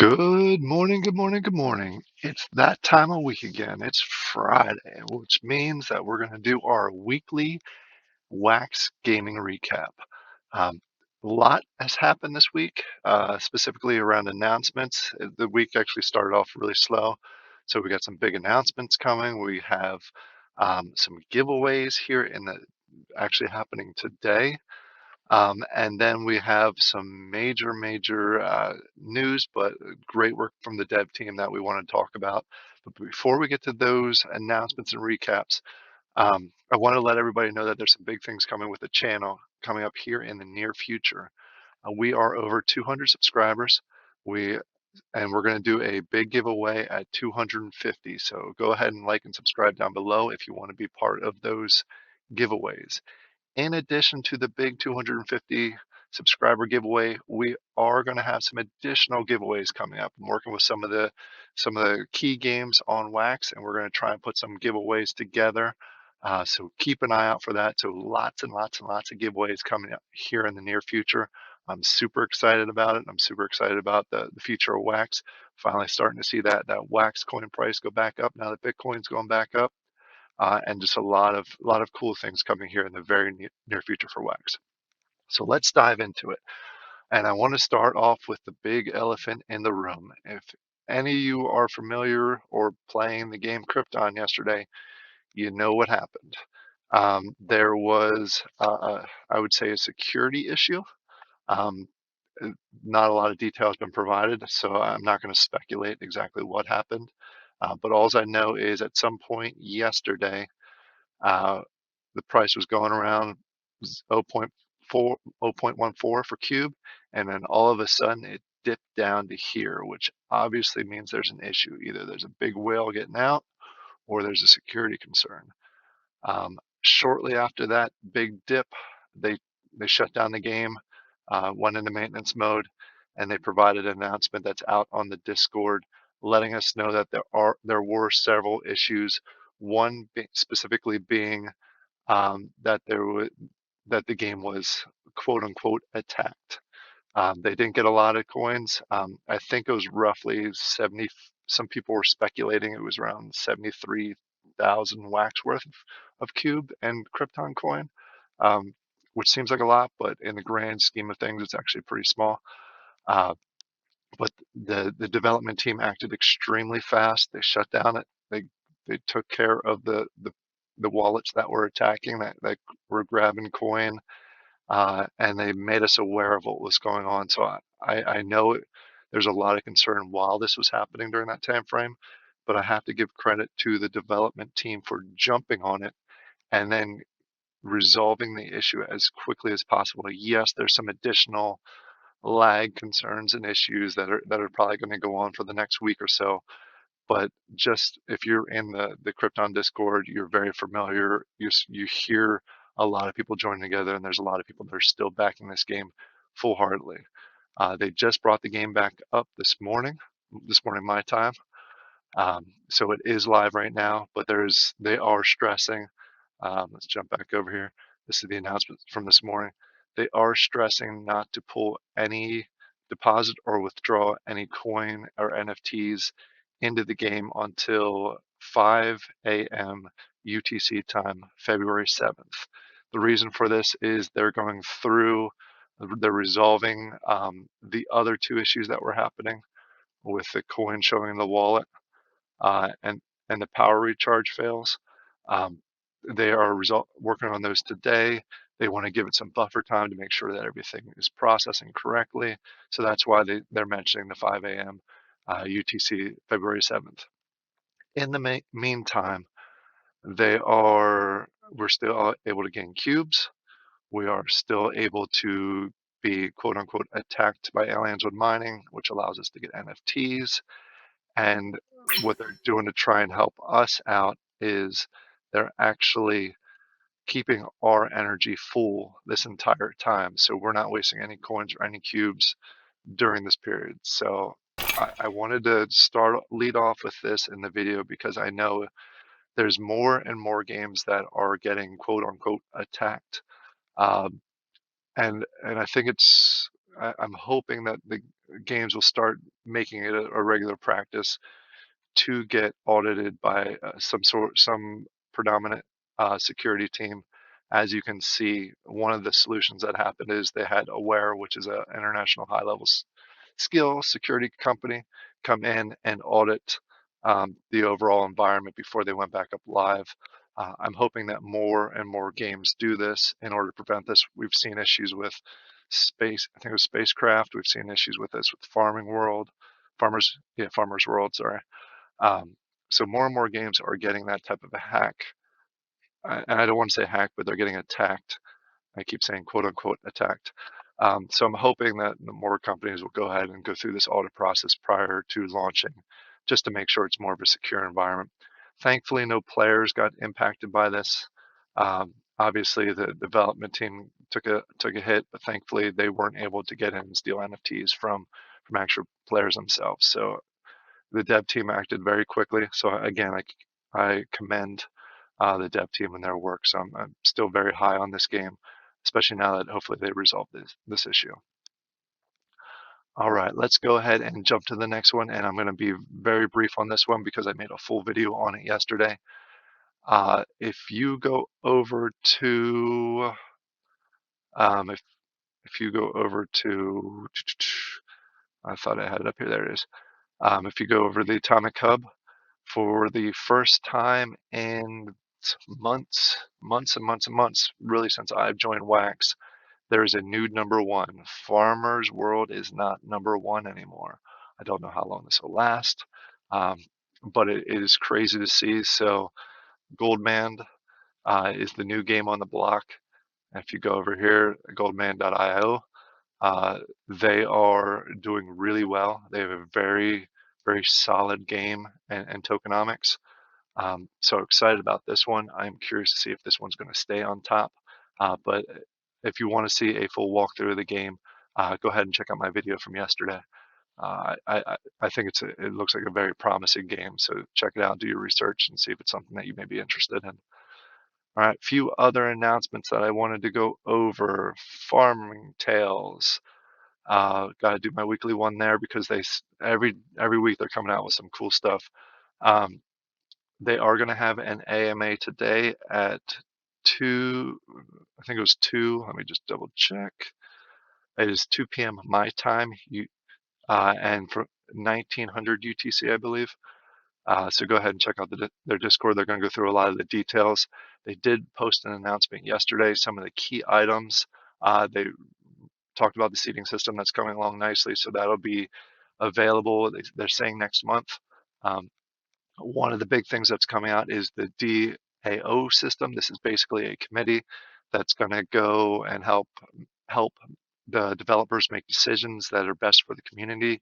Good morning, good morning, good morning. It's that time of week again. It's Friday, which means that we're going to do our weekly Wax Gaming recap. Um, a lot has happened this week, specifically around announcements. The week actually started off really slow, so we got some big announcements coming. We have some giveaways here in the actually happening today. And then we have some major news, but great work from the dev team that we want to talk about. But before we get to those announcements and recaps, I want to let everybody know that there's some big things coming with the channel coming up here in the near future. We are over 200 subscribers. We and we're going to do a big giveaway at 250. So go ahead and like and subscribe down below if you want to be part of those giveaways. In addition to the big 250 subscriber giveaway, we are going to have some additional giveaways coming up. I'm working with some of the key games on Wax, and we're going to try and put some giveaways together. So keep an eye out for that. So lots and lots and lots of giveaways coming up here in the near future. I'm super excited about it. I'm super excited about the future of Wax. Finally starting to see that Wax coin price go back up now that Bitcoin's going back up, and just a lot of cool things coming here in the very near future for Wax. So let's dive into it. And I want to start off with the big elephant in the room. If any of you are familiar or playing the game Krypton yesterday, you know what happened. There was, I would say, a security issue. Um, Not a lot of detail has been provided, so I'm not going to speculate exactly what happened. But all I know is at some point yesterday, uh, the price was going around 0.4, 0.14 for cube, and then all of a sudden it dipped down to here, which obviously means there's an issue. Either there's a big whale getting out, or there's a security concern. Shortly after that big dip, they they shut down the game, went into maintenance mode, and they provided an announcement that's out on the Discord, letting us know that there were several issues. One specifically being that the game was quote unquote attacked. They didn't get a lot of coins. I think it was roughly 70. Some people were speculating it was around 73,000 wax worth of cube and Krypton coin, um, which seems like a lot, but in the grand scheme of things, it's actually pretty small. Uh, but the development team acted extremely fast. They shut down it. They took care of the wallets that were attacking, that were grabbing coin, and they made us aware of what was going on. So I know there's a lot of concern while this was happening during that time frame, but I have to give credit to the development team for jumping on it and then resolving the issue as quickly as possible. Yes, there's some additional lag concerns and issues that are probably going to go on for the next week or so. But just if you're in the Krypton Discord, you're very familiar. You hear a lot of people joining together, and there's a lot of people that are still backing this game full-heartedly. They just brought the game back up this morning my time. So it is live right now, but they are stressing. Let's jump back over here. This is the announcement from this morning. They are stressing not to pull any deposit or withdraw any coin or NFTs into the game until 5 a.m. UTC time, February 7th. The reason for this is they're resolving the other two issues that were happening with the coin showing in the wallet, uh, and and the power recharge fails. Um, they are working on those today. They want to give it some buffer time to make sure that everything is processing correctly. So that's why they're mentioning the 5 a.m. UTC February 7th. In the meantime, we're still able to gain cubes. We are still able to be quote unquote attacked by aliens with mining, which allows us to get NFTs. And what they're doing to try and help us out is they're actually keeping our energy full this entire time. So we're not wasting any coins or any cubes during this period. So I wanted to lead off with this in the video because I know there's more and more games that are getting quote unquote attacked. Um, and I think I'm hoping that the games will start making it a regular practice to get audited by some predominant security team. As you can see, one of the solutions that happened is they had Aware, which is an international high-level skill security company, come in and audit the overall environment before they went back up live. I'm hoping that more and more games do this in order to prevent this. We've seen issues with space, I think it was spacecraft. We've seen issues with this with Farmers World, sorry. Um, so more and more games are getting that type of a hack. And I don't want to say hack, but they're getting attacked. I keep saying quote unquote attacked. So I'm hoping that more companies will go ahead and go through this audit process prior to launching, just to make sure it's more of a secure environment. Thankfully, no players got impacted by this. Obviously, the development team took a hit, but thankfully they weren't able to get in and steal NFTs from actual players themselves. So the dev team acted very quickly. So again, I commend the dev team and their work. So I'm still very high on this game, especially now that hopefully they resolve this issue. All right, let's go ahead and jump to the next one. And I'm going to be very brief on this one because I made a full video on it yesterday. If you go over to, if you go over to, I thought I had it up here. There it is. If you go over the Atomic Hub, for the first time in months, really since I've joined Wax, there is a new number one. Farmers World is not number one anymore. I don't know how long this will last, um, but it is crazy to see. So GoldMand is the new game on the block. If you go over here, goldmand.io, they are doing really well. They have a very solid game and tokenomics. So excited about this one. I'm curious to see if this one's going to stay on top. But if you want to see a full walkthrough of the game, go ahead and check out my video from yesterday. I think it looks like a very promising game. So check it out, do your research, and see if it's something that you may be interested in. All right, a few other announcements that I wanted to go over. Farming Tales. Got to do my weekly one there because every week they're coming out with some cool stuff. They are going to have an AMA today at 2, I think it was 2, let me just double check. It is 2 p.m. my time, and for 1900 UTC, I believe. So go ahead and check out their Discord. They're going to go through a lot of the details. They did post an announcement yesterday, some of the key items. They talked about the seating system that's coming along nicely, so that'll be available. They're saying next month. One of the big things that's coming out is the DAO system. This is basically a committee that's going to go and help the developers make decisions that are best for the community.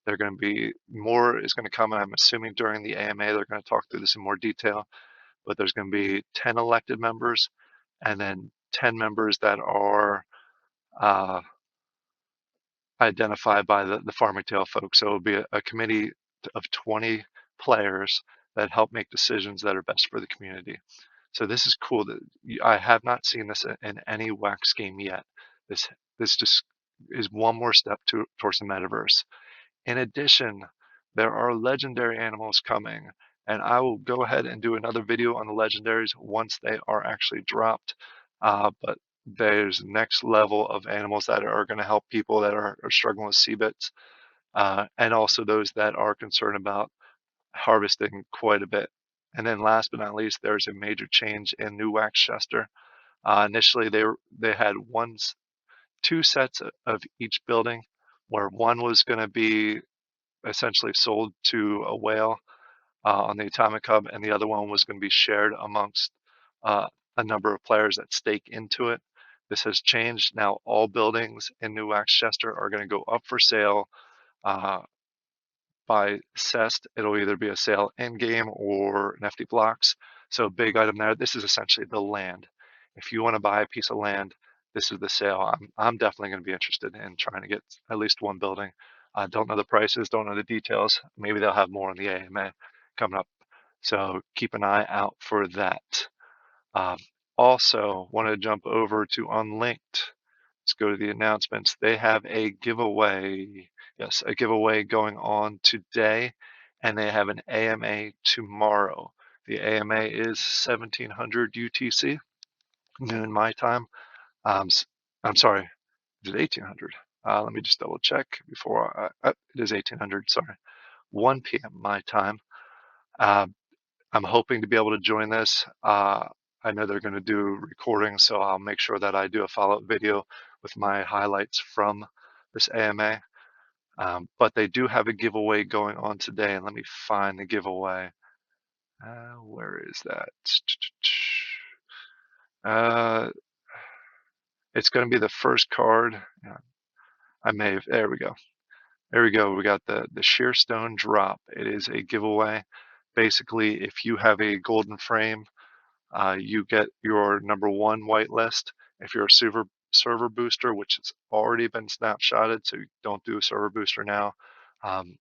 They're going to be more is going to come, I'm assuming during the AMA, they're going to talk through this in more detail, but there's going to be 10 elected members and then 10 members that are identified by the Farming Tale folks. So it'll be a committee of 20 players that help make decisions that are best for the community. So this is cool. That I have not seen this in any Wax game yet. This just is one more step towards the metaverse. In addition, there are legendary animals coming, and I will go ahead and do another video on the legendaries once they are actually dropped. But there's next level of animals that are going to help people that are struggling with CBITs, and also those that are concerned about harvesting quite a bit. And then last but not least, there's a major change in New Wax Chester. Initially, they had two sets of each building, where one was going to be essentially sold to a whale on the Atomic Hub, and the other one was going to be shared amongst a number of players that stake into it. This has changed. Now all buildings in New Wax Chester are going to go up for sale by CEST. It'll either be a sale in-game or NFT blocks. So a big item there. This is essentially the land. If you want to buy a piece of land, this is the sale. I'm definitely going to be interested in trying to get at least one building. I don't know the prices, don't know the details. Maybe they'll have more on the AMA coming up. So keep an eye out for that. Also, want to jump over to Unlinked. Let's go to the announcements. They have a giveaway Yes, a giveaway going on today, and they have an AMA tomorrow. The AMA is 1700 UTC, noon my time. S- I'm sorry, is it 1800? Let me just double check before it is 1800, sorry. 1 p.m. my time. Uh, I'm hoping to be able to join this. I know they're going to do recordings, so I'll make sure that I do a follow-up video with my highlights from this AMA. But they do have a giveaway going on today, and let me find the giveaway. Where is that? Uh, it's going to be the first card. Yeah, there we go. There we go. We got the Sheer Stone drop. It is a giveaway. Basically, if you have a golden frame, you get your #1 whitelist. If you're a server booster, which has already been snapshotted, so don't do a server booster now. Um,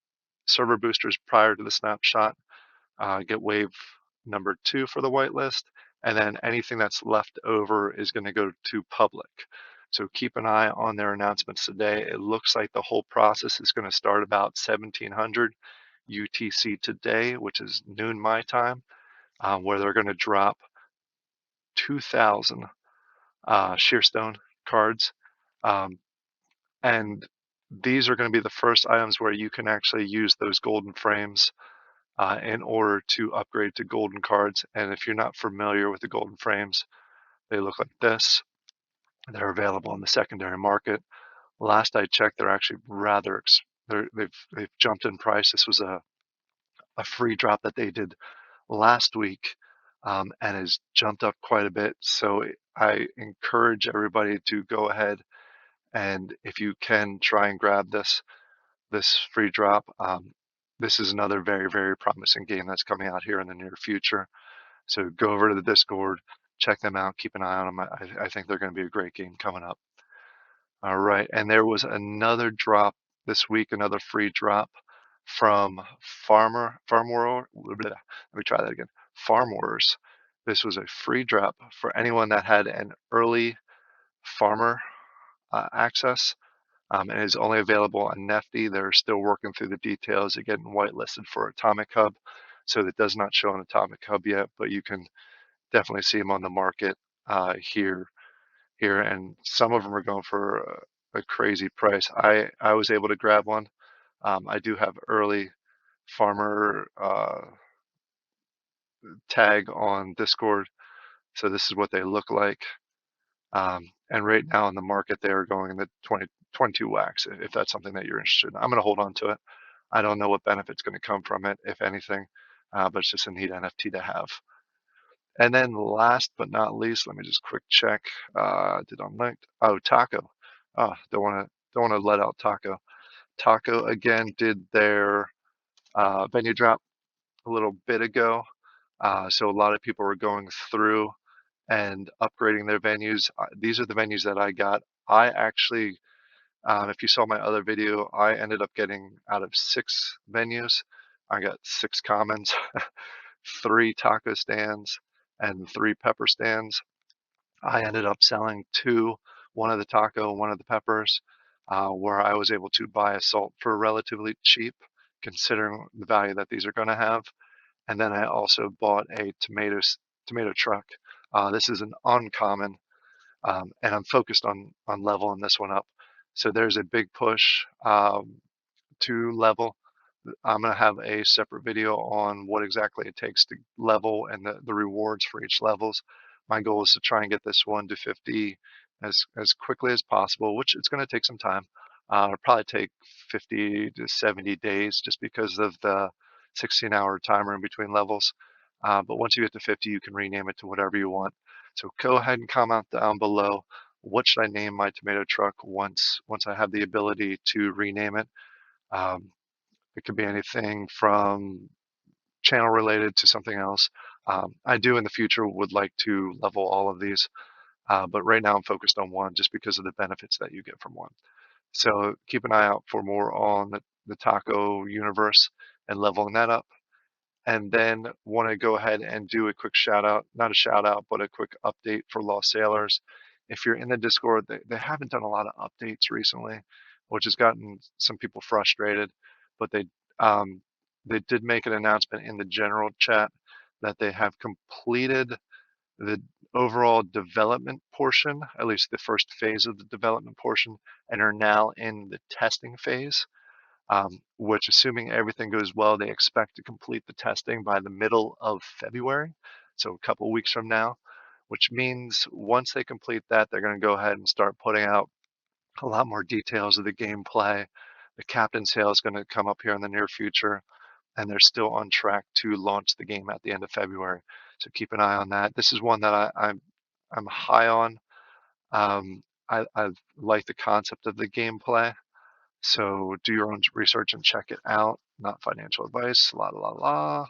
Server boosters prior to the snapshot get wave #2 for the whitelist, and then anything that's left over is going to go to public. So keep an eye on their announcements today. It looks like the whole process is going to start about 1700 UTC today, which is noon my time, where they're going to drop 2,000 Shearstone cards. Um, and these are going to be the first items where you can actually use those golden frames in order to upgrade to golden cards. And if you're not familiar with the golden frames, they look like this. They're available on the secondary market. Last I checked, they're actually they've jumped in price. This was a free drop that they did last week, and has jumped up quite a bit. So I encourage everybody to go ahead and, if you can, try and grab this free drop. This is another very, very promising game that's coming out here in the near future. So go over to the Discord, check them out, keep an eye on them. I think they're going to be a great game coming up. All right, and there was another drop this week, another free drop from Farm World. Let me try that again. Farm Wars. This was a free drop for anyone that had an early farmer access, and is only available on Nifty. They're still working through the details of getting whitelisted for Atomic Hub, so that does not show on Atomic Hub yet, but you can definitely see them on the market here, and some of them are going for a crazy price. I was able to grab one. I do have early farmer tag on Discord, so this is what they look like. And right now in the market, they are going in the 22 wax, if that's something that you're interested in. I'm going to hold on to it. I don't know what benefit's going to come from it, if anything, but it's just a neat NFT to have. And then last but not least, let me just quick check. Did Unlinked? Oh, Taco. Oh, don't want to let out Taco. Taco again did their venue drop a little bit ago. So a lot of people were going through and upgrading their venues. These are the venues that I got. I actually, if you saw my other video, I ended up getting out of 6 venues. I got 6 commons, 3 taco stands, and 3 pepper stands. I ended up selling 2, one of the taco, one of the peppers, where I was able to buy a salt for relatively cheap, considering the value that these are going to have. And then I also bought a tomato truck. This is an uncommon, and I'm focused on leveling this one up. So there's a big push to level. I'm going to have a separate video on what exactly it takes to level and the rewards for each levels. My goal is to try and get this one to 50 as quickly as possible, which it's going to take some time. It'll probably take 50 to 70 days just because of the 16-hour timer in between levels. But once you get to 50, you can rename it to whatever you want. So go ahead and comment down below, what should I name my tomato truck once I have the ability to rename it. Um, it could be anything from channel related to something else. I do in the future would like to level all of these, but right now I'm focused on one just because of the benefits that you get from one. So keep an eye out for more on the taco universe and leveling that up. And then want to go ahead and do a quick shout out, not a shout out, but a quick update for Lost Sailors. If you're in the Discord, they haven't done a lot of updates recently. which has gotten some people frustrated. But um, they did make an announcement in the general chat that they have completed the overall development portion, at least the first phase of the development portion, and are now in the testing phase. Which, assuming everything goes well, they expect to complete the testing by the middle of February, so a couple weeks from now, which means once they complete that, they're going to go ahead and start putting out a lot more details of the gameplay. The captain sale is going to come up here in the near future, and they're still on track to launch the game at the end of February. So keep an eye on that. This is one that I'm high on. I like the concept of the gameplay. So do your own research and check it out. Not financial advice. La la la.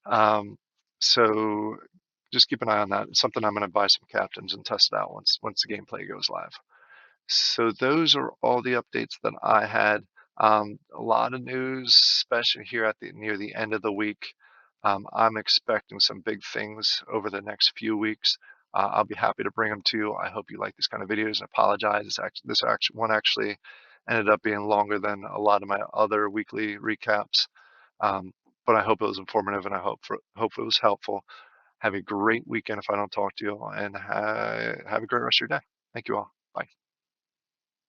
Um, so just keep an eye on that. It's something I'm going to buy some captains and test it out once the gameplay goes live. So those are all the updates that I had. A lot of news, especially here at the near the end of the week. I'm expecting some big things over the next few weeks. I'll be happy to bring them to you. I hope you like these kind of videos and apologize. This actually one actually ended up being longer than a lot of my other weekly recaps. Um, but I hope it was informative and I hope it was helpful. Have a great weekend if I don't talk to you, and have a great rest of your day. Thank you all. Bye.